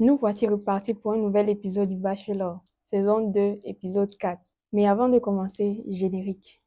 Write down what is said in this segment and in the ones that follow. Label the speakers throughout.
Speaker 1: Nous voici repartis pour un nouvel épisode du Bachelor, saison 2, épisode 4. Mais avant de commencer, générique.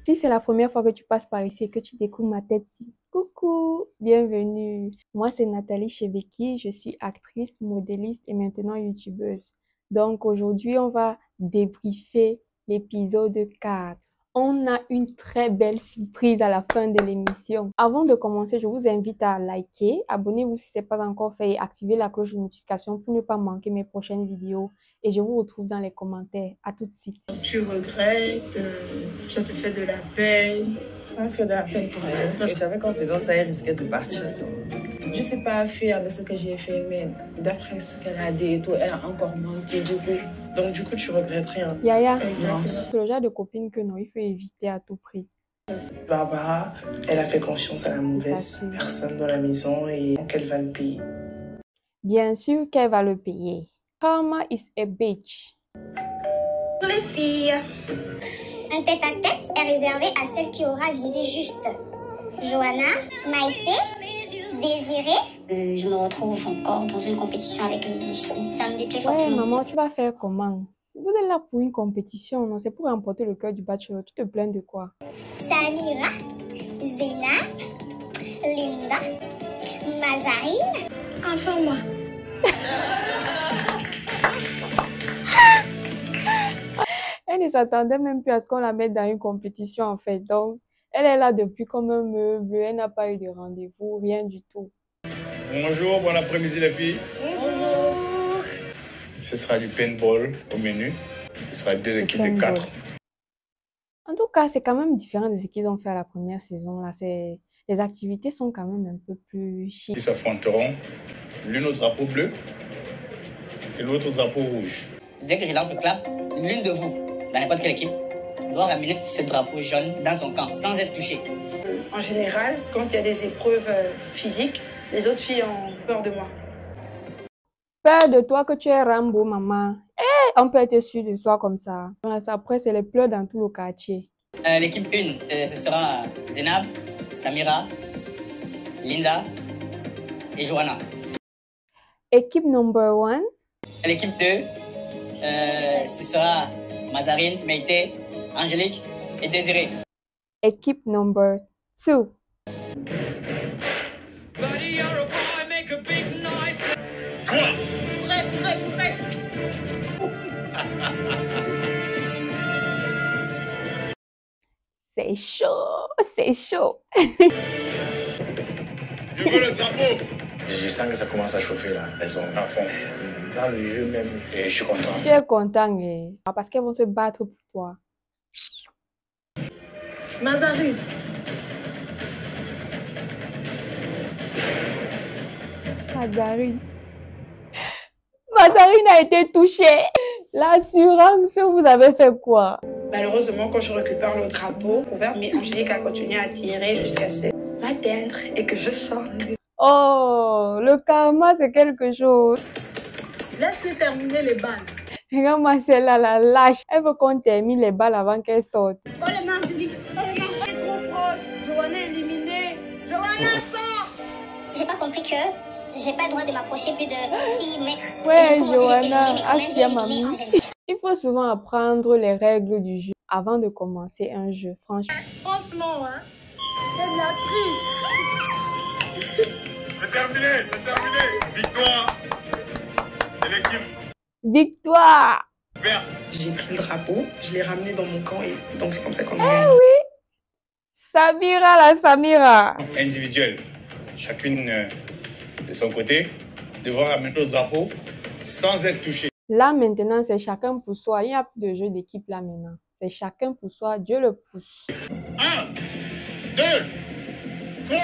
Speaker 1: Si c'est la première fois que tu passes par ici et que tu découvres ma tête-ci, coucou, bienvenue. Moi, c'est Nathalie Chebeki, je suis actrice, modéliste et maintenant youtubeuse. Donc aujourd'hui, on va débriefer l'épisode 4. On a une très belle surprise à la fin de l'émission. Avant de commencer, je vous invite à liker, abonnez-vous si ce n'est pas encore fait et activez la cloche de notification pour ne pas manquer mes prochaines vidéos. Et je vous retrouve dans les commentaires. À tout de suite.
Speaker 2: Tu regrettes, ça te fait de la peine.
Speaker 3: Ça me fait de la peine pour elle. Je savais qu'en faisant ça, elle risquait de partir. Je ne suis pas fière de ce que j'ai fait, mais d'après ce qu'elle a dit et tout, elle a encore menti beaucoup. Donc du coup, tu regrettes rien.
Speaker 1: Yaya,
Speaker 2: Exactement.
Speaker 1: c'est le genre de copine que non, il faut éviter à tout prix.
Speaker 2: Barbara, elle a fait confiance à la mauvaise
Speaker 1: Exactement.
Speaker 2: personne dans la maison et qu'elle va le payer.
Speaker 1: Bien sûr qu'elle va le payer. Karma is a bitch.
Speaker 4: Les filles, un tête-à-tête est réservé à celle qui aura visé juste. Johanna, Maïté, Désiré.
Speaker 5: Je me retrouve encore dans une compétition avec les filles. Ça me déplaît
Speaker 1: Ouais,
Speaker 5: fortement.
Speaker 1: maman, tu vas faire comment? Vous êtes là pour une compétition, non? C'est pour remporter le cœur du bachelor. Tu te plains de quoi?
Speaker 4: Samira, Zena, Linda, Mazarine. Enfin moi.
Speaker 1: Elle ne s'attendait même plus à ce qu'on la mette dans une compétition, en fait. Donc, elle est là depuis comme un meuble. Elle n'a pas eu de rendez-vous, rien du tout.
Speaker 6: Bonjour, bon après-midi les filles.
Speaker 4: Bonjour.
Speaker 6: Ce sera du paintball au menu. Ce sera deux équipes de 4.
Speaker 1: En tout cas, c'est quand même différent de ce qu'ils ont fait à la première saison. Là, les activités sont quand même un peu plus chic.
Speaker 6: Ils s'affronteront l'une au drapeau bleu et l'autre au drapeau rouge.
Speaker 7: Dès que je lance le clap, l'une de vous, dans n'importe quelle équipe, doit ramener ce drapeau jaune dans son camp sans être touchée.
Speaker 2: En général, quand il y a des épreuves physiques, les autres filles ont peur de moi.
Speaker 1: Peur de toi que tu es Rambo, maman. On peut être sûr de soi comme ça. Après, c'est les pleurs dans tout le quartier.
Speaker 7: L'équipe 1, ce sera Zenab, Samira, Linda et Johanna.
Speaker 1: Équipe number 1.
Speaker 7: L'équipe 2, ce sera Mazarine, Meïté, Angélique et Désiré.
Speaker 1: Équipe number 2. C'est chaud, c'est chaud.
Speaker 6: Je veux le drapeau.
Speaker 8: Je sens que ça commence à chauffer là. Elles sont
Speaker 6: À fond.
Speaker 8: dans le jeu même. Et je suis content.
Speaker 1: Tu es content, parce qu'elles vont se battre pour toi.
Speaker 3: Mazarine.
Speaker 1: Mazarine. Mazarine a été touchée. L'assurance, vous avez fait quoi?
Speaker 2: Malheureusement, quand je récupère le drapeau couvert, mais Angélique a continué à tirer jusqu'à ce que m'atteindre et que je sorte.
Speaker 1: Oh, le karma, c'est quelque chose.
Speaker 3: Laisse-les terminer les balles.
Speaker 1: Regarde-moi celle-là, la lâche. Elle veut qu'on termine les balles avant qu'elle sorte.
Speaker 2: Oh les mains, Angélique. Oh les mains. C'est trop proche. Johanna est éliminée. Johanna sort.
Speaker 4: J'ai pas compris que j'ai pas le droit de m'approcher plus de 6 mètres.
Speaker 1: Ouais,
Speaker 4: Et du coup, moi aussi, j'ai été
Speaker 1: Johanna,
Speaker 4: éliminée, mais quand même, j'ai
Speaker 1: Astia,
Speaker 4: éliminé
Speaker 1: mamie.
Speaker 4: Angélique.
Speaker 1: Il faut souvent apprendre les règles du jeu avant de commencer un jeu, franchement.
Speaker 3: Franchement, hein, c'est de la triche.
Speaker 6: C'est terminé, c'est terminé. Victoire de l'équipe
Speaker 1: Victoire!
Speaker 6: verte.
Speaker 2: J'ai pris le drapeau, je l'ai ramené dans mon camp et donc c'est comme ça qu'on a
Speaker 1: Eh
Speaker 2: gagné.
Speaker 1: oui! Samira, la Samira!
Speaker 6: Individuelle. Chacune de son côté devra ramener le drapeau sans être touchée.
Speaker 1: Là, maintenant, c'est chacun pour soi. Il n'y a plus de jeu d'équipe là maintenant. C'est chacun pour soi. Dieu le pousse.
Speaker 6: 1, 2, 3.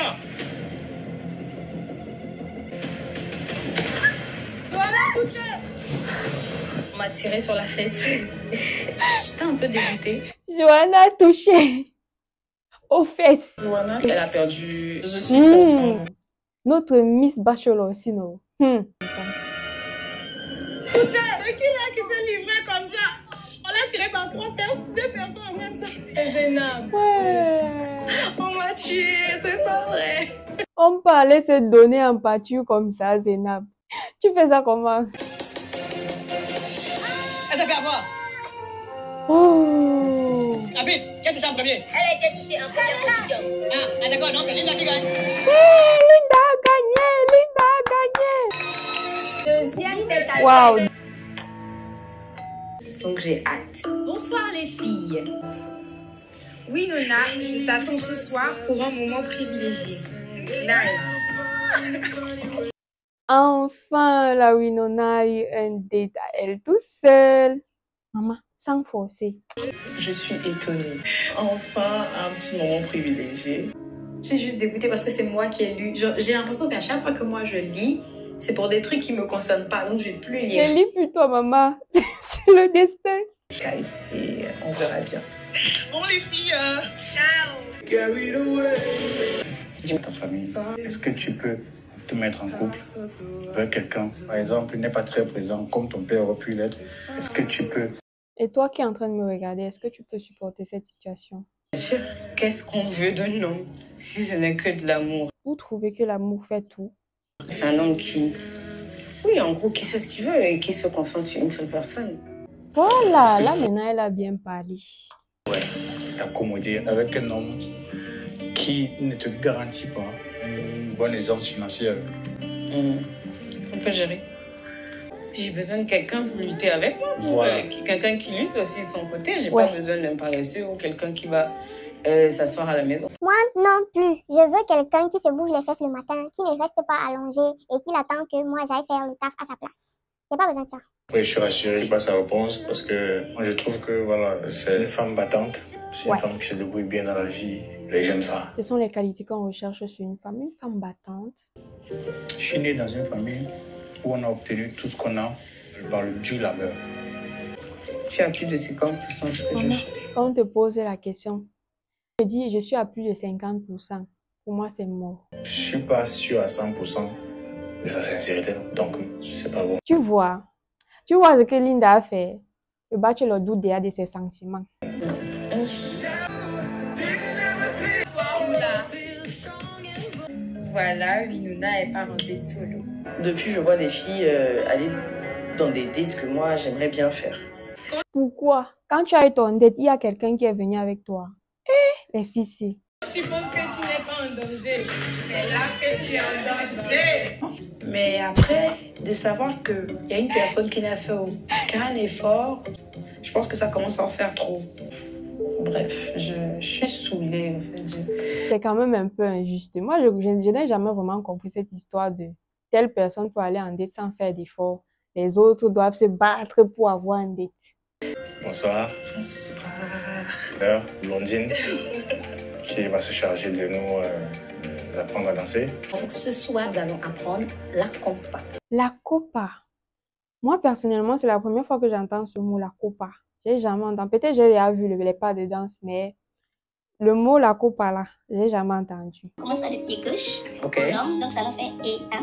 Speaker 3: On m'a tiré sur la fesse. J'étais un peu dégoûtée.
Speaker 1: Johanna touchée aux fesses.
Speaker 3: Johanna, elle a perdu. Je suis
Speaker 1: Mmh.
Speaker 3: contente.
Speaker 1: Notre Miss Bachelor aussi, non?
Speaker 2: C'est qui là qui s'est livré comme ça? On l'a tiré
Speaker 3: envoyé par deux personnes en même temps. C'est Zainab.
Speaker 1: Ouais.
Speaker 3: On m'a tué, c'est pas vrai.
Speaker 1: On parlait se donner en pâture comme ça, Zainab. Tu fais ça comment?
Speaker 7: Elle t'a fait avoir.
Speaker 1: Oh.
Speaker 7: Abis, qui a touché en premier?
Speaker 9: Elle a été touchée en première position.
Speaker 7: Ah, d'accord, non, c'est Linda qui gagne.
Speaker 1: Linda a gagné! Linda a gagné!
Speaker 9: Deuxième, c'est ta
Speaker 1: Wow.
Speaker 2: Donc j'ai hâte. Bonsoir les filles. Oui Nona, je t'attends ce soir pour un moment privilégié. Live.
Speaker 1: Enfin, la Winona a eu un date à elle tout seule. Maman, sans forcer.
Speaker 3: Je suis étonnée. Enfin, un petit moment privilégié.
Speaker 2: Je suis juste dégoûtée parce que c'est moi qui ai lu. J'ai l'impression qu'à chaque fois que moi je lis, c'est pour des trucs qui me concernent pas, donc je vais plus lire.
Speaker 1: Ne lis plus toi, maman. C'est le destin.
Speaker 3: Et on verra bien. Bon les filles,
Speaker 2: Ciao.
Speaker 6: Dis ta famille, est-ce que tu peux te mettre en couple avec quelqu'un, par exemple, il n'est pas très présent comme ton père aurait pu l'être? Est-ce que tu peux?
Speaker 1: Et toi qui es en train de me regarder, est-ce que tu peux supporter cette situation?
Speaker 3: qu'est-ce qu'on veut d'un homme si ce n'est que de l'amour?
Speaker 1: Vous trouvez que l'amour fait tout?
Speaker 3: C'est un homme qui, oui, en gros, qui sait ce qu'il veut et qui se concentre sur une seule personne.
Speaker 1: Voilà, là maintenant elle a bien parlé.
Speaker 6: Ouais, t'accommoder avec un homme qui ne te garantit pas une bonne aisance financière.
Speaker 3: On peut gérer. J'ai besoin de quelqu'un pour lutter avec moi.
Speaker 6: Voilà.
Speaker 3: Quelqu'un qui lutte aussi de son côté. J'ai
Speaker 1: Ouais.
Speaker 3: pas besoin d'un paresseux ou quelqu'un qui va s'asseoir à la maison.
Speaker 4: Moi non plus. Je veux quelqu'un qui se bouge les fesses le matin, qui ne reste pas allongé et qui attend que moi j'aille faire le taf à sa place. J'ai pas besoin de ça.
Speaker 8: Oui, je suis rassuré, je passe sa réponse parce que moi je trouve que voilà, c'est une femme battante, c'est
Speaker 1: Ouais.
Speaker 8: une femme qui se débrouille bien dans la vie. Et j'aime ça.
Speaker 1: Ce sont les qualités qu'on recherche sur une femme battante.
Speaker 6: Je suis né dans une famille où on a obtenu tout ce qu'on a par le dur labeur.
Speaker 3: Tu as plus de 50%, je peux
Speaker 1: Maman,
Speaker 3: dire.
Speaker 1: quand on te pose la question, je dis je suis à plus de 50%. Pour moi, c'est mort.
Speaker 8: Je suis pas sûr à 100% de sa sincérité, donc c'est pas bon.
Speaker 1: Tu vois ce que Linda a fait. Le bachelor doute déjà de ses sentiments.
Speaker 2: Voilà, Winona est part en date solo.
Speaker 3: Depuis, je vois des filles aller dans des dates que moi, j'aimerais bien faire.
Speaker 1: Pourquoi? Quand tu as eu ton date, il y a quelqu'un qui est venu avec toi. Les filles, si.
Speaker 3: Tu penses que tu n'es pas en danger. C'est là que tu es en danger. Mais après, de savoir qu'il y a une personne qui n'a fait aucun effort, je pense que ça commence à en faire trop. Bref, je suis saoulée, en fait.
Speaker 1: C'est quand même un peu injuste. Moi, je n'ai jamais vraiment compris cette histoire de telle personne peut aller en date sans faire d'efforts. Les autres doivent se battre pour avoir un date.
Speaker 8: Bonsoir. Bonsoir. Blondine qui va se charger de nous apprendre à danser.
Speaker 5: Donc ce soir, nous allons apprendre la compa.
Speaker 1: La copa. Moi, personnellement, c'est la première fois que j'entends ce mot, la copa. J'ai jamais entendu. Peut-être j'ai déjà vu les pas de danse, mais le mot la copa là, j'ai jamais entendu.
Speaker 5: On commence par le pied gauche.
Speaker 3: Ok.
Speaker 5: Donc ça va faire et 1,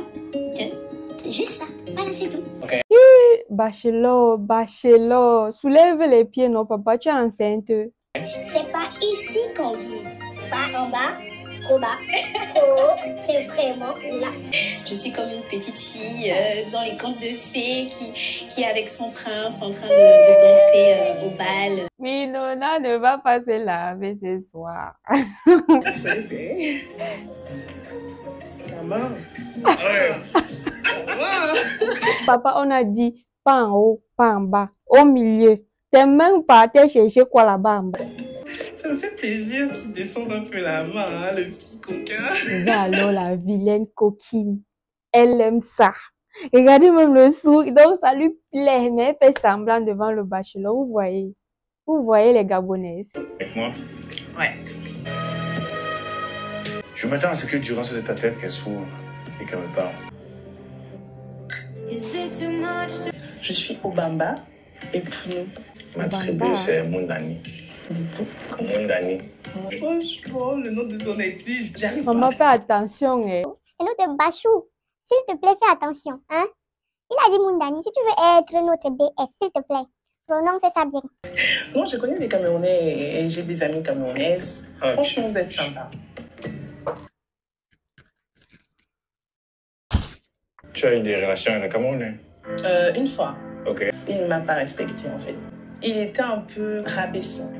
Speaker 5: 2. C'est juste ça. Voilà, c'est tout.
Speaker 1: Bachelor, soulève les pieds, non, papa, tu es enceinte.
Speaker 4: C'est pas ici qu'on vise. Pas en bas, trop bas. Oh, c'est vraiment là.
Speaker 9: Je suis comme une petite fille dans les contes de fées qui est avec son prince en train de danser au bal.
Speaker 1: Winona ne va pas se laver ce soir.
Speaker 3: Maman.
Speaker 1: Papa, on a dit pas en haut, pas en bas, au milieu. T'es même parti chercher quoi là-bas en bas?
Speaker 3: Ça me fait plaisir qu'il descende un peu la main, hein, le petit coquin.
Speaker 1: Mais alors la vilaine coquine, elle aime ça. Regardez même le sourire, donc ça lui plaît, mais elle fait semblant devant le bachelor. Vous voyez les Gabonaises.
Speaker 8: Avec moi,
Speaker 3: Ouais.
Speaker 8: je m'attends à ce que durant cette tête qu'elle s'ouvre et qu'elle me parle.
Speaker 3: Je suis au Bamba et puis
Speaker 8: Ma tribu,
Speaker 1: Bamba.
Speaker 8: c'est Mundani. Mundani.
Speaker 3: franchement, le nom de son exige, j'arrive
Speaker 1: Maman,
Speaker 3: pas.
Speaker 1: fais attention.
Speaker 4: Et l'autre Bachou, s'il te plaît, fais attention, hein. Il a dit Mundani, si tu veux être notre BS, s'il te plaît, Prononcez ça bien.
Speaker 3: Moi, je connais des Camerounais et j'ai des amis camerounaises.
Speaker 8: Ah, ok.
Speaker 3: Franchement, vous êtes sympa.
Speaker 8: Tu as eu des relations avec le Camerounais?
Speaker 3: Une fois,
Speaker 8: Ok.
Speaker 3: il ne m'a pas respecté en fait. Il était un peu rabaissant.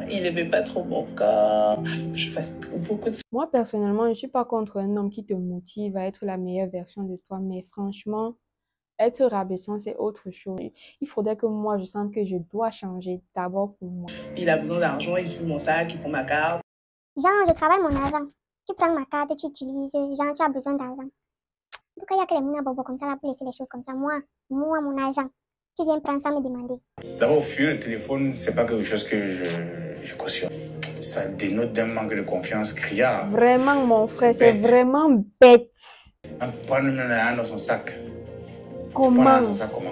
Speaker 3: Il n'aimait pas trop mon corps. Je fasse beaucoup de...
Speaker 1: Moi, personnellement, je ne suis pas contre un homme qui te motive à être la meilleure version de toi, mais franchement, être rabaissant, c'est autre chose. Il faudrait que moi, je sente que je dois changer d'abord pour moi.
Speaker 3: Il a besoin d'argent, il fout mon sac, il prend ma carte.
Speaker 4: Genre, je travaille mon argent. Tu prends ma carte, tu utilises. Genre, tu as besoin d'argent. En tout cas, il y a que les mouna bobo comme ça là pour laisser les choses comme ça. Moi, mon argent. Tu viens prendre ça me demander.
Speaker 6: D'abord, fuir le téléphone, c'est pas quelque chose que je cautionne. Ça dénote d'un manque de confiance criard.
Speaker 1: Vraiment, mon frère, c'est vraiment bête.
Speaker 6: Prendre dans son sac.
Speaker 1: Comment?
Speaker 6: Prendre dans son sac comment?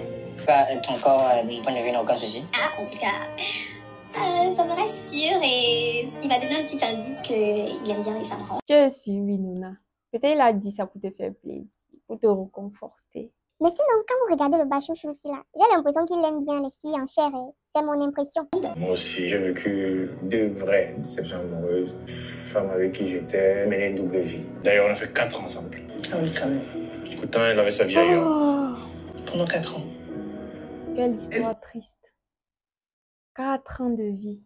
Speaker 7: Ton corps, de mon point de vue, n'a aucun souci.
Speaker 9: Ah, en tout cas, ça me rassure et il m'a donné un petit indice qu'il aime bien les femmes rondes.
Speaker 1: Je suis Winona. Peut-être il a dit ça pour te faire plaisir, pour te réconforter.
Speaker 4: Mais sinon, quand vous regardez le bachouchou aussi là, j'ai l'impression qu'il aime bien les filles en chair. C'est mon impression.
Speaker 8: Moi aussi, j'ai vécu 2 vraies déceptions amoureuses. Femme avec qui j'étais menée une double vie. D'ailleurs, on a fait 4 ans ensemble.
Speaker 3: Ah oui, quand même.
Speaker 8: Pourtant, elle avait sa vie ailleurs.
Speaker 1: Oh,
Speaker 3: Pendant 4 ans.
Speaker 1: quelle histoire triste. 4 ans de vie.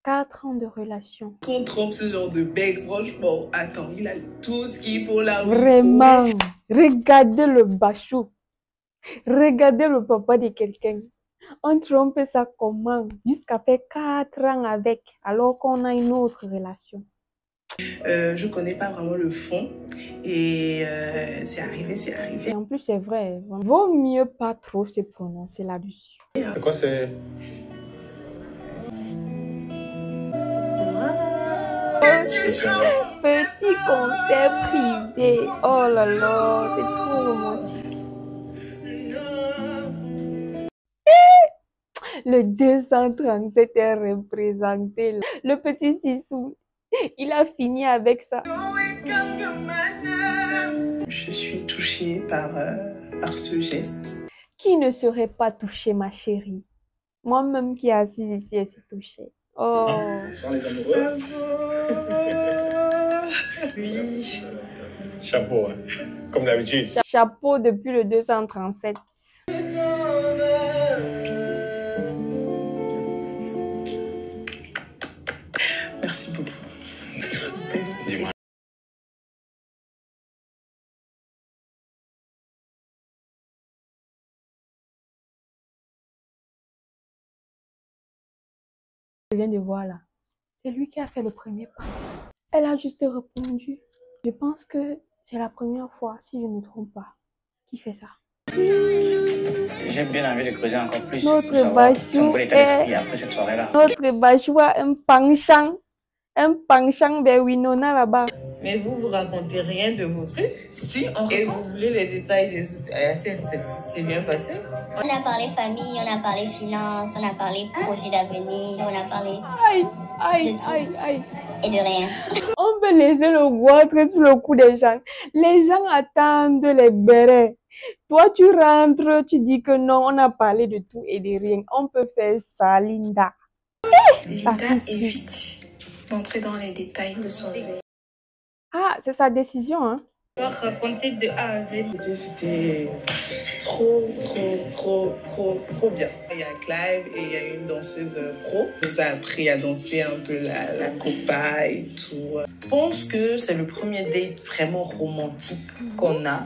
Speaker 1: 4 ans de relation.
Speaker 3: Qu'on trompe ce genre de bec, franchement, attends, il a tout ce qu'il faut là.
Speaker 1: Vraiment. Regardez le bachou. Regardez le papa de quelqu'un. On trompe ça comment? Jusqu'à faire 4 ans avec, alors qu'on a une autre relation.
Speaker 3: Je connais pas vraiment le fond et c'est arrivé.
Speaker 1: Et en plus, c'est vrai. Vaut mieux pas trop se prononcer là-dessus.
Speaker 8: C'est quoi, c'est...
Speaker 1: Petit concert privé. Oh là là, c'est trop romantique. Le 237 est représenté. Le petit Sissou, il a fini avec ça.
Speaker 3: Je suis touchée par ce geste.
Speaker 1: Qui ne serait pas touché, ma chérie? Moi-même qui est assise ici, elle s'est touchée. Oh.
Speaker 8: Dans les amoureux.
Speaker 3: Oui.
Speaker 8: Chapeau, hein. Comme d'habitude.
Speaker 1: Chapeau depuis le 237.
Speaker 3: Merci beaucoup.
Speaker 8: Dis-moi.
Speaker 1: Je viens de voir là. C'est lui qui a fait le premier pas. Elle a juste répondu. Je pense que c'est la première fois, si je ne me trompe pas, qu'il fait ça.
Speaker 7: J'ai bien envie de creuser encore plus.
Speaker 1: Notre
Speaker 7: pour savoir
Speaker 1: bachou
Speaker 7: ton bon état d'esprit après cette soirée-là.
Speaker 1: Notre bachou a un penchant vers Winona là-bas.
Speaker 3: Mais vous racontez rien de vos trucs. Si on et vous voulez les détails des autres. C'est bien passé.
Speaker 5: On a parlé famille, on a parlé finances, on a parlé projet d'avenir, on a parlé
Speaker 1: Aïe.
Speaker 5: et de rien.
Speaker 1: On peut laisser le goitre sur le cou des gens. Les gens attendent les bérets. Toi, tu rentres, tu dis que non, on a parlé de tout et de rien. On peut faire ça, Linda.
Speaker 2: Linda évite d'entrer dans les détails de son vie.
Speaker 1: Ah, c'est sa décision, hein?
Speaker 2: On va raconter de A à Z.
Speaker 3: C'était trop bien. Il y a Clive et il y a une danseuse pro. Elle nous a appris à danser un peu la compa et tout. Je pense que c'est le premier date vraiment romantique qu'on a.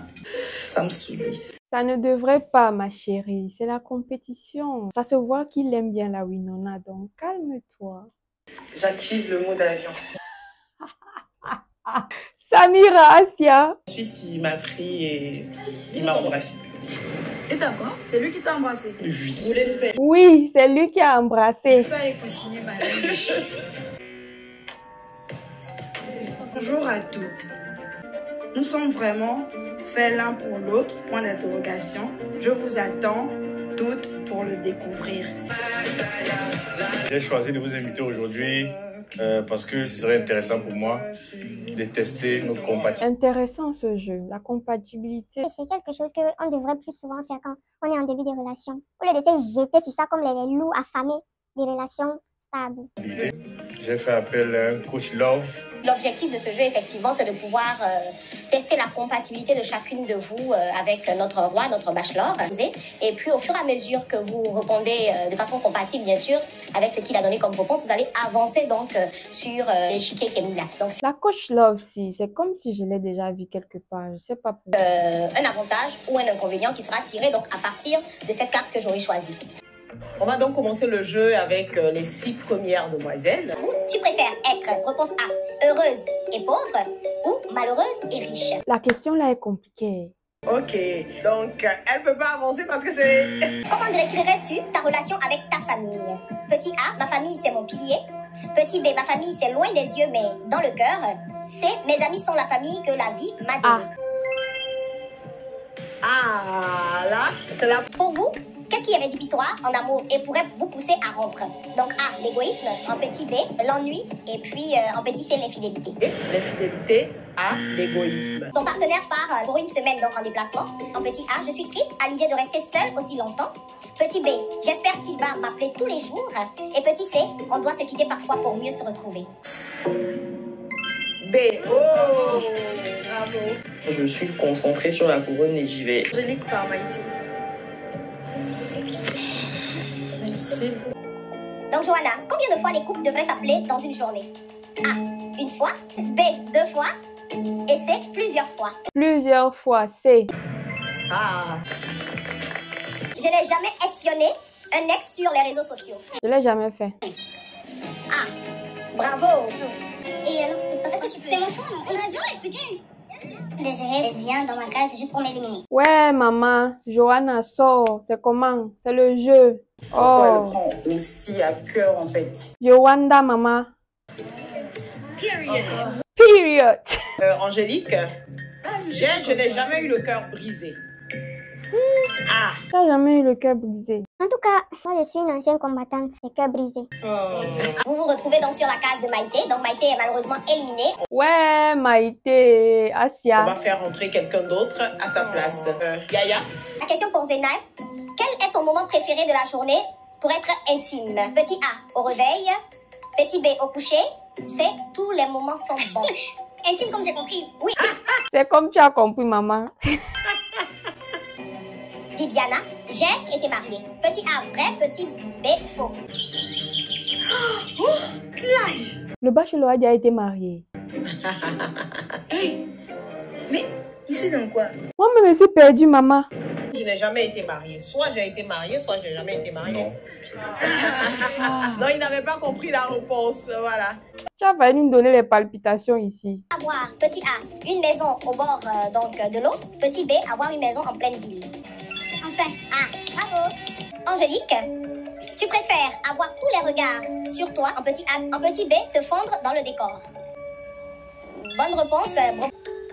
Speaker 3: Ça me saoule.
Speaker 1: Ça ne devrait pas, ma chérie. C'est la compétition. Ça se voit qu'il aime bien la Winona, donc calme-toi.
Speaker 3: J'active le mode avion.
Speaker 1: Samira, Asia.
Speaker 3: Ensuite, il m'a pris et il m'a embrassé.
Speaker 2: Et t'as quoi? C'est lui qui t'a embrassé?
Speaker 3: Oui. Vous voulez le faire?
Speaker 1: Oui, c'est lui qui a embrassé.
Speaker 2: Tu peux aller continuer, madame.
Speaker 10: Bonjour à toutes. Nous sommes vraiment faits l'un pour l'autre, point d'interrogation. Je vous attends toutes pour le découvrir.
Speaker 8: J'ai choisi de vous inviter aujourd'hui parce que ce serait intéressant pour moi de tester notre compatibilité.
Speaker 1: Intéressant ce jeu, la compatibilité.
Speaker 4: C'est quelque chose qu'on devrait plus souvent faire quand on est en début de relation. Au lieu de se jeter sur ça comme les loups affamés des relations stables.
Speaker 8: J'ai fait appel à un coach love.
Speaker 5: L'objectif de ce jeu, effectivement, c'est de pouvoir tester la compatibilité de chacune de vous avec notre roi, notre bachelor. Et puis, au fur et à mesure que vous répondez de façon compatible, bien sûr, avec ce qu'il a donné comme réponse, vous allez avancer donc sur l'échiquier Kemula. Donc,
Speaker 1: La coach love, si, c'est comme si je l'ai déjà vu quelque part. Je sais pas pourquoi.
Speaker 5: un avantage ou un inconvénient qui sera tiré donc à partir de cette carte que j'aurai choisie.
Speaker 3: On va donc commencer le jeu avec les 6 premières demoiselles.
Speaker 5: Tu préfères être, réponse A, heureuse et pauvre ou malheureuse et riche?
Speaker 1: La question là est compliquée.
Speaker 3: Ok, donc elle peut pas avancer parce que c'est...
Speaker 5: Comment décrirais-tu ta relation avec ta famille? Petit A, ma famille c'est mon pilier. Petit B, ma famille c'est loin des yeux mais dans le cœur. C, mes amis sont la famille que la vie m'a donnée.
Speaker 3: Ah, là, c'est là.
Speaker 5: Pour vous, qu'est-ce qui est rédhibitoire en amour et pourrait vous pousser à rompre? Donc A, l'égoïsme, en petit B, l'ennui, et puis en petit C, l'infidélité.
Speaker 3: L'infidélité, A, l'égoïsme.
Speaker 5: Ton partenaire part pour une semaine donc en déplacement. En petit A, je suis triste à l'idée de rester seule aussi longtemps. Petit B, j'espère qu'il va m'appeler tous les jours. Et petit C, on doit se quitter parfois pour mieux se retrouver.
Speaker 3: B, oh, bravo. Je suis concentrée sur la couronne et j'y vais. Angélique par Maïti. Merci.
Speaker 5: Donc Johanna, combien de fois les couples devraient s'appeler dans une journée? A, une fois. B, 2 fois. Et C, plusieurs fois.
Speaker 1: Plusieurs fois, C.
Speaker 3: Ah.
Speaker 5: Je n'ai jamais espionné un ex sur les réseaux sociaux.
Speaker 1: Je l'ai jamais fait.
Speaker 5: Ah, bravo.
Speaker 9: Et alors, c'est parce que tu peux... C'est mon choix, non? On a déjà expliqué. Désiré vient dans ma case juste pour m'éliminer.
Speaker 1: Ouais, maman, Johanna sort. C'est comment? C'est le jeu.
Speaker 3: Pourquoi elle
Speaker 1: Oh,
Speaker 3: prend aussi à cœur en fait?
Speaker 1: Johanna, maman. Period.
Speaker 3: Angélique, je n'ai jamais eu le cœur brisé. Ah.
Speaker 1: J'ai jamais eu le cœur brisé.
Speaker 4: En tout cas, moi je suis une ancienne combattante, c'est cœur brisé.
Speaker 5: Vous vous retrouvez donc sur la case de Maïté. Donc Maïté est malheureusement éliminée.
Speaker 1: Ouais, Maïté,
Speaker 3: On
Speaker 1: Asia.
Speaker 3: va faire rentrer quelqu'un d'autre à sa place. Yaya.
Speaker 5: La question pour Zeynep. Quel est ton moment préféré de la journée pour être intime? Petit A, au réveil. Petit B, au coucher. C, tous les moments sont bons. Intime comme j'ai compris. Oui.
Speaker 1: C'est comme tu as compris, maman.
Speaker 5: Viviana, j'ai été mariée. Petit A, vrai. Petit B, faux.
Speaker 1: Le bachelor a déjà été marié.
Speaker 10: Mais ici dans quoi?
Speaker 1: Moi, je me suis perdue, maman.
Speaker 3: Je n'ai jamais été mariée. Soit j'ai été mariée, soit je n'ai jamais été mariée.
Speaker 8: Non.
Speaker 3: Non, il n'avait pas compris la réponse. Voilà.
Speaker 1: Tu as failli nous donner les palpitations ici.
Speaker 5: Avoir, petit A, une maison au bord donc de l'eau. Petit B, avoir une maison en pleine ville. Enfin, A, bravo. Angélique, tu préfères avoir tous les regards sur toi en petit A, en petit B, te fondre dans le décor. Bonne réponse.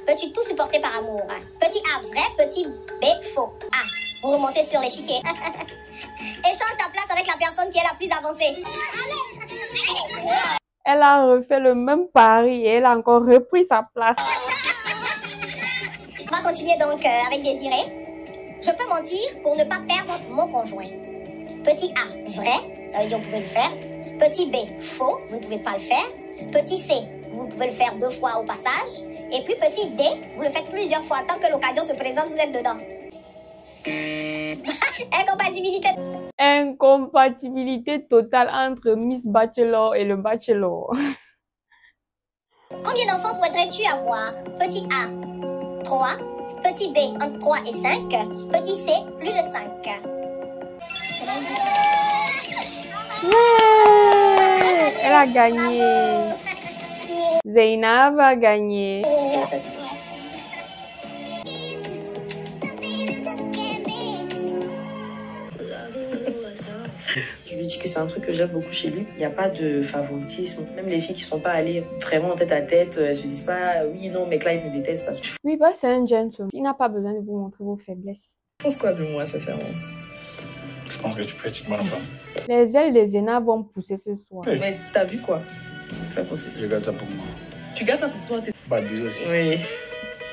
Speaker 5: Peux-tu tout supporter par amour? Petit A, vrai. Petit B, faux. A, vous remontez sur l'échiquier. Échange ta place avec la personne qui est la plus avancée.
Speaker 1: Elle a refait le même pari et elle a encore repris sa place.
Speaker 5: On va continuer donc avec Désiré. Je peux mentir pour ne pas perdre mon conjoint. Petit A, vrai, ça veut dire vous pouvez le faire. Petit B, faux, vous ne pouvez pas le faire. Petit C, vous pouvez le faire 2 fois au passage. Et puis petit D, vous le faites plusieurs fois. Tant que l'occasion se présente, vous êtes dedans. Incompatibilité.
Speaker 1: Incompatibilité totale entre Miss Bachelor et le Bachelor.
Speaker 5: Combien d'enfants souhaiterais-tu avoir? Petit A, 3. Petit B, entre 3 et 5. Petit C, plus de 5.
Speaker 1: Ouais, elle a gagné. Zainab a gagné.
Speaker 3: Je lui dis que c'est un truc que j'aime beaucoup chez lui. Il n'y a pas de favoritisme. Même les filles qui ne sont pas allées vraiment en tête à tête, elles se disent pas oui, non, mec là il me déteste parce que.
Speaker 1: Oui, bah c'est un gentleman. Il n'a pas besoin de vous montrer vos faiblesses.
Speaker 3: Tu penses quoi de moi, sincèrement?
Speaker 8: Je pense que tu peux être une bonne femme.
Speaker 1: Les ailes des Zéna vont pousser ce soir.
Speaker 3: Mais t'as vu quoi? C'est pas possible.
Speaker 6: Je garde ça pour moi.
Speaker 3: Tu gardes ça pour toi?
Speaker 6: Bah, bisous aussi.
Speaker 3: Oui.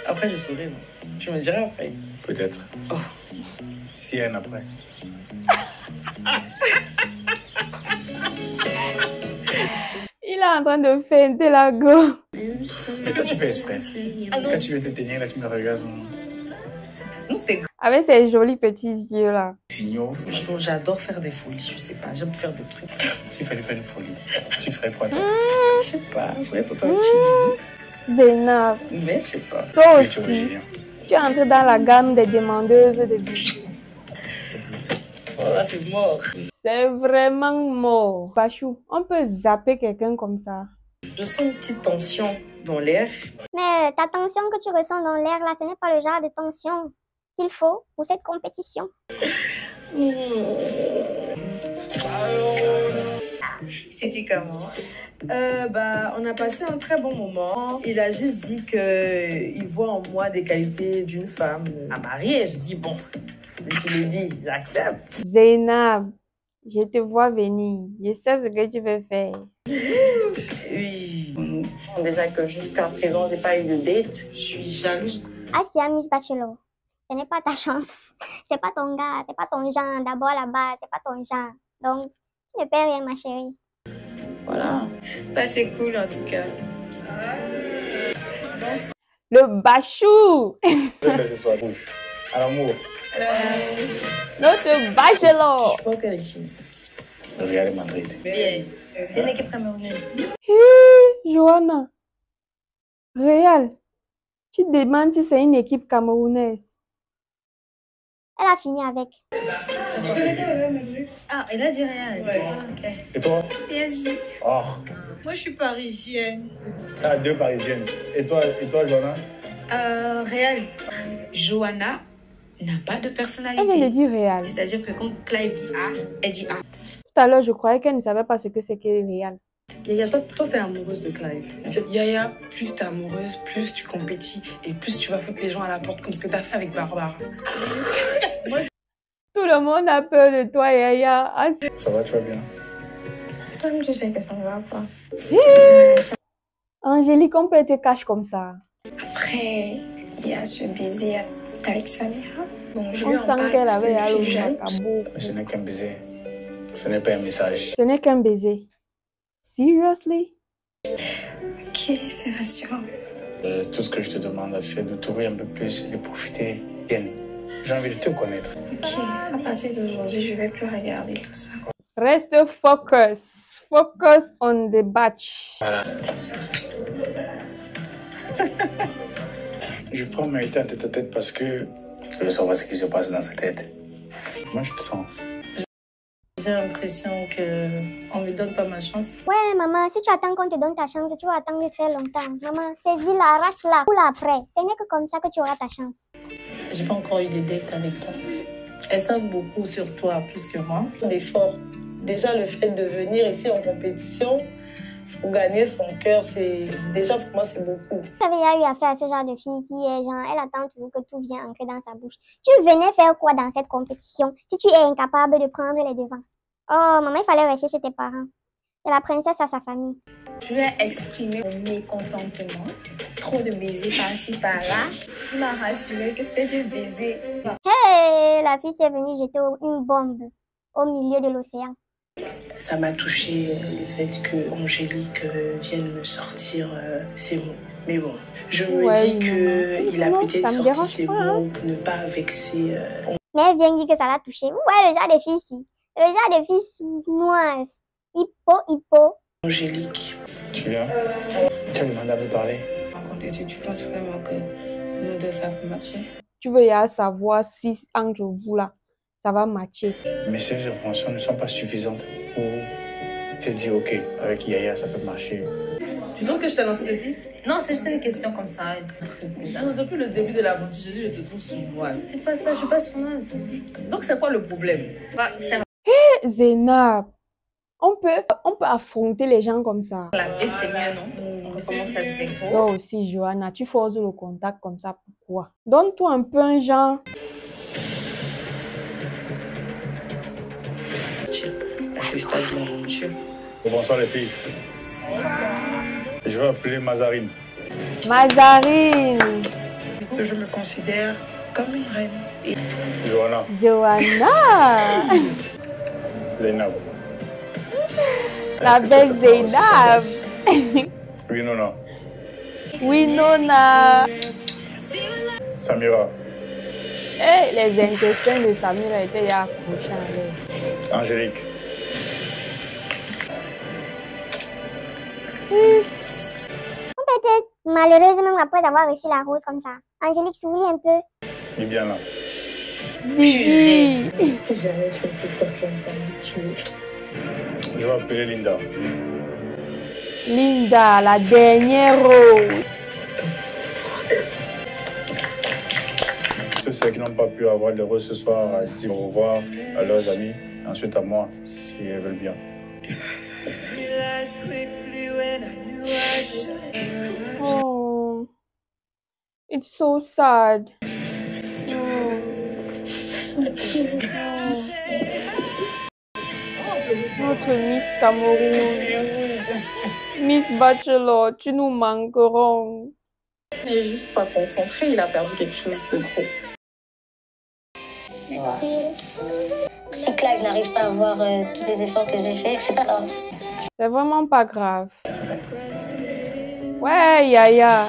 Speaker 3: Après, je souris. Tu me diras après.
Speaker 6: Peut-être.
Speaker 3: Oh.
Speaker 6: Si un après.
Speaker 1: Il est en train de feinter la go.
Speaker 6: Et toi, tu fais exprès. Quand tu veux te tenir, là, tu me regardes.
Speaker 1: Avec ses jolis petits yeux là.
Speaker 6: Signaux.
Speaker 3: J'adore faire des folies, je sais pas. J'aime faire des trucs.
Speaker 6: S'il fallait faire une folie, tu ferais quoi toi?
Speaker 3: Je sais pas. Je ferais tout un petit bisou.
Speaker 1: Zénab.
Speaker 3: Mais je sais pas.
Speaker 1: Toi
Speaker 6: Oui, tu es
Speaker 1: aussi.
Speaker 6: original.
Speaker 1: Tu es entré dans la gamme des demandeuses de bisous.
Speaker 3: Voilà, c'est mort.
Speaker 1: C'est vraiment mort. Bachou, on peut zapper quelqu'un comme ça.
Speaker 3: Je sens une petite tension dans l'air.
Speaker 4: Mais ta tension que tu ressens dans l'air là, ce n'est pas le genre de tension qu'il faut pour cette compétition.
Speaker 2: C'était comment?
Speaker 3: On a passé un très bon moment. Il a juste dit qu'il voit en moi des qualités d'une femme à marier. Je dis bon, tu le dis, j'accepte.
Speaker 1: Zénab, je te vois venir. Je sais ce que tu veux faire.
Speaker 3: Oui. Déjà que jusqu'à présent, j'ai pas eu de date. Je suis jalouse.
Speaker 4: Asia Miss Bachelor, ce n'est pas ta chance. C'est pas ton gars, c'est pas ton genre. D'abord là-bas, c'est pas ton genre. Donc, tu ne perds rien, ma chérie.
Speaker 3: Voilà.
Speaker 2: Bah, c'est cool en tout cas.
Speaker 1: Le Bachou.
Speaker 6: Ce soit rouge. À l'amour.
Speaker 1: Notre Bachelor.
Speaker 3: Je crois qu'elle est qui?
Speaker 6: Real Madrid.
Speaker 2: Bien. C'est une équipe camerounaise.
Speaker 1: Johanna. Réal. Tu te demandes si c'est une équipe camerounaise.
Speaker 4: Elle a fini avec.
Speaker 2: Ah, elle a dit rien.
Speaker 3: Ouais.
Speaker 2: Ah, ok.
Speaker 6: Et toi?
Speaker 2: PSG.
Speaker 6: Oh.
Speaker 10: Moi, je suis parisienne.
Speaker 6: Ah, deux parisiennes. Et toi, Johanna?
Speaker 2: Réal. Johanna n'a pas de
Speaker 1: Elle vient de
Speaker 2: personnalité.
Speaker 1: dire Réal.
Speaker 2: C'est-à-dire que quand Clive dit A, elle dit A.
Speaker 1: Tout à l'heure, je croyais qu'elle ne savait pas ce que c'est que Réal.
Speaker 3: Yaya, toi, t'es amoureuse de Clive.
Speaker 10: Yaya, plus t'es amoureuse, plus tu compétis et plus tu vas foutre les gens à la porte comme ce que t'as fait avec Barbara.
Speaker 1: Tout le monde a peur de toi, Yaya. Ah,
Speaker 6: Ça va, tu vas bien?
Speaker 9: Toi-même, tu sais que ça ne va pas.
Speaker 1: Angélique, on peut te cacher comme ça.
Speaker 9: Après, il y a ce baiser avec Samira. Donc, je
Speaker 1: On
Speaker 9: lui en
Speaker 1: sent
Speaker 9: parle
Speaker 1: qu'elle
Speaker 9: parce que
Speaker 1: avait
Speaker 9: je
Speaker 1: allé
Speaker 9: suis
Speaker 1: au
Speaker 9: jalouse.
Speaker 1: Macabo.
Speaker 6: Mais ce n'est qu'un baiser. Ce n'est pas un message.
Speaker 1: Ce n'est qu'un baiser. Seriously?
Speaker 9: Ok, c'est rassurant.
Speaker 6: Tout ce que je te demande, c'est de t'ouvrir un peu plus et de profiter bien. J'ai envie de te connaître.
Speaker 9: Ok, à partir d'aujourd'hui, je vais plus regarder tout ça.
Speaker 1: Reste focus. Focus on the batch.
Speaker 6: Voilà. Je prends ma tête à tête parce que je veux savoir ce qui se passe dans sa tête. Moi, je te sens.
Speaker 3: J'ai l'impression qu'on ne me donne pas ma chance.
Speaker 4: Ouais, maman, si tu attends qu'on te donne ta chance, tu vas attendre très longtemps. Maman, saisis-la, arrache-la, coule après. Ce n'est que comme ça que tu auras ta chance.
Speaker 3: J'ai pas encore eu de date avec toi. Elle sait beaucoup sur toi, plus que moi. D'efforts. Déjà, le fait de venir ici en compétition pour gagner son cœur, c'est déjà pour moi, c'est beaucoup.
Speaker 4: Tu avais eu affaire à ce genre de fille qui est genre, elle attend toujours que tout vienne entrer dans sa bouche. Tu venais faire quoi dans cette compétition si tu es incapable de prendre les devants? Oh, maman, il fallait rester chez tes parents. C'est la princesse à sa famille.
Speaker 2: Je lui ai exprimé mon mécontentement. Trop de baisers par-ci, par-là. Il m'a rassuré que c'était des baisers.
Speaker 4: Hey, la fille s'est venue jeter une bombe au milieu de l'océan.
Speaker 11: Ça m'a touché le fait que Angélique vienne me sortir ces mots. Mais bon, je me dis qu'il a peut-être sorti ces mots pour ne pas vexer.
Speaker 4: Mais elle vient dire que ça l'a touché. Ouais, le genre de fille ici. Le genre de fille sournoise. Hippo.
Speaker 6: Angélique, tu viens? Tu as demandé à me parler.
Speaker 10: Racontez, tu penses vraiment que nous deux, ça peut matcher?
Speaker 1: Tu veux y aller savoir si entre vous là, ça va matcher.
Speaker 6: Mais ces informations ne sont pas suffisantes pour te dire, ok, avec Yaya, ça peut marcher.
Speaker 3: Tu trouves que je t'ai lancé depuis?
Speaker 2: Non, c'est juste une question comme ça.
Speaker 3: Non, depuis le début de l'aventure, je te trouve sournoise.
Speaker 2: C'est pas ça, je suis pas sournoise.
Speaker 3: Donc, c'est quoi le problème?
Speaker 1: Hé, Zénab, on peut affronter les gens comme ça.
Speaker 2: La vie, c'est mieux, non? On recommence à zéro.
Speaker 1: Toi aussi, Johanna, tu forces le contact comme ça, pourquoi? Donne-toi un peu un genre.
Speaker 11: À ce stade de l'aventure.
Speaker 6: Bonsoir les filles. Je vais appeler Mazarine.
Speaker 1: Mazarine.
Speaker 11: Je me considère comme une reine. Et...
Speaker 6: Johanna.
Speaker 1: Johanna.
Speaker 6: Zainab.
Speaker 1: La belle Zainab.
Speaker 6: Winona.
Speaker 1: Winona.
Speaker 6: Samira.
Speaker 1: Eh, les intestins de Samira étaient accrochés en l'air.
Speaker 6: Angélique.
Speaker 4: Peut-être malheureuse même après avoir reçu la rose comme ça. Angélique sourit un peu.
Speaker 6: Bibiana.
Speaker 1: Bibi.
Speaker 3: Jamais tu me fais confiance à me tuer.
Speaker 6: Je vais appeler Linda.
Speaker 1: Linda, la dernière rose.
Speaker 6: Tous ceux qui n'ont pas pu avoir de rose ce soir, disent au revoir à leurs amis, ensuite à moi, si elles veulent bien.
Speaker 1: Oh, it's so sad. Notre Miss Cameroun, Miss Bachelor, tu nous manquerons.
Speaker 3: Il n'est juste pas concentré, il a perdu quelque chose de gros.
Speaker 5: Si Clive n'arrive pas à voir tous les efforts que j'ai faits, c'est pas grave.
Speaker 1: C'est vraiment pas grave. Ouais, Yaya.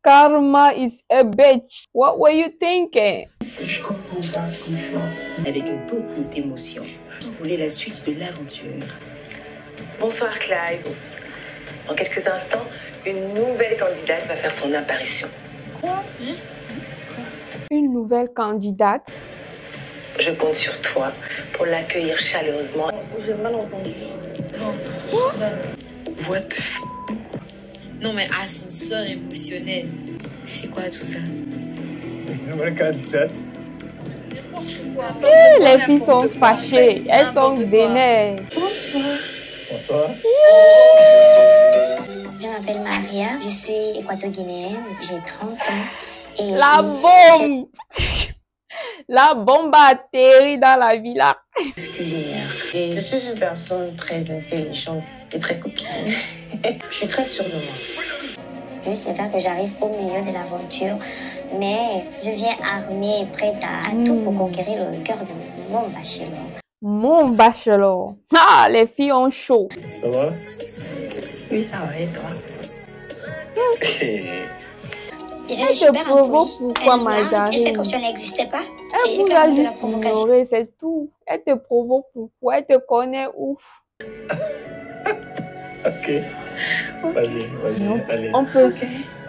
Speaker 1: Karma is a bitch. What were you thinking?
Speaker 12: Je comprends pas ton choix. Avec beaucoup d'émotion. Vous voulez la suite de l'aventure.
Speaker 13: Bonsoir Clive. En quelques instants, une nouvelle candidate va faire son apparition.
Speaker 1: Quoi? Une nouvelle candidate?
Speaker 13: Je compte sur toi pour l'accueillir chaleureusement.
Speaker 3: J'ai mal entendu.
Speaker 12: What?
Speaker 2: Non mais ascenseur émotionnel. C'est quoi tout ça?
Speaker 6: Une nouvelle candidate.
Speaker 1: Les filles sont fâchées. Elles sont vénères.
Speaker 6: Bonsoir.
Speaker 5: Je m'appelle Maria, je suis équato-guinéenne, j'ai 30 ans. Et
Speaker 1: la bombe! La bombe a atterri dans la villa.
Speaker 3: Et je suis une personne très intelligente et très coquine. Je suis très sûre de moi.
Speaker 5: C'est vrai que j'arrive au milieu de l'aventure, mais je viens armée et prête à tout pour conquérir le cœur de mon bachelor.
Speaker 1: Mon bachelor. Ah, les filles ont chaud.
Speaker 6: Ça va?
Speaker 12: Oui, ça va, et toi?
Speaker 5: Je
Speaker 1: te provoque pourquoi, Mazarine?
Speaker 5: Elle fait comme si on n'existait pas.
Speaker 1: Elle vous a juste ignoré, c'est tout. Elle te provoque pourquoi? Elle te connaît ouf.
Speaker 6: Ok. Vas-y, allez.
Speaker 1: On peut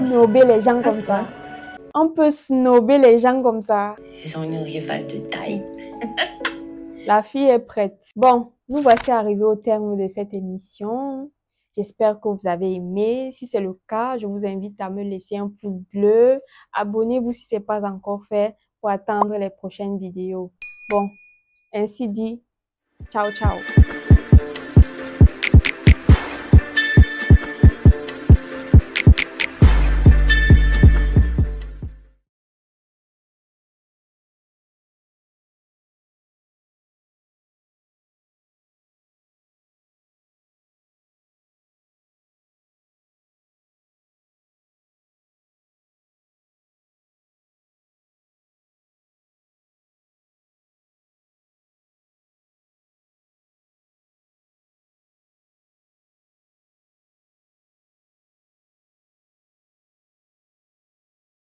Speaker 1: snober les gens comme ça. On peut snober les gens comme ça.
Speaker 12: Ils ont une rivale de taille.
Speaker 1: La fille est prête. Bon, nous voici arrivés au terme de cette émission. J'espère que vous avez aimé. Si c'est le cas, je vous invite à me laisser un pouce bleu. Abonnez-vous si ce n'est pas encore fait pour attendre les prochaines vidéos. Bon, ainsi dit, ciao, ciao.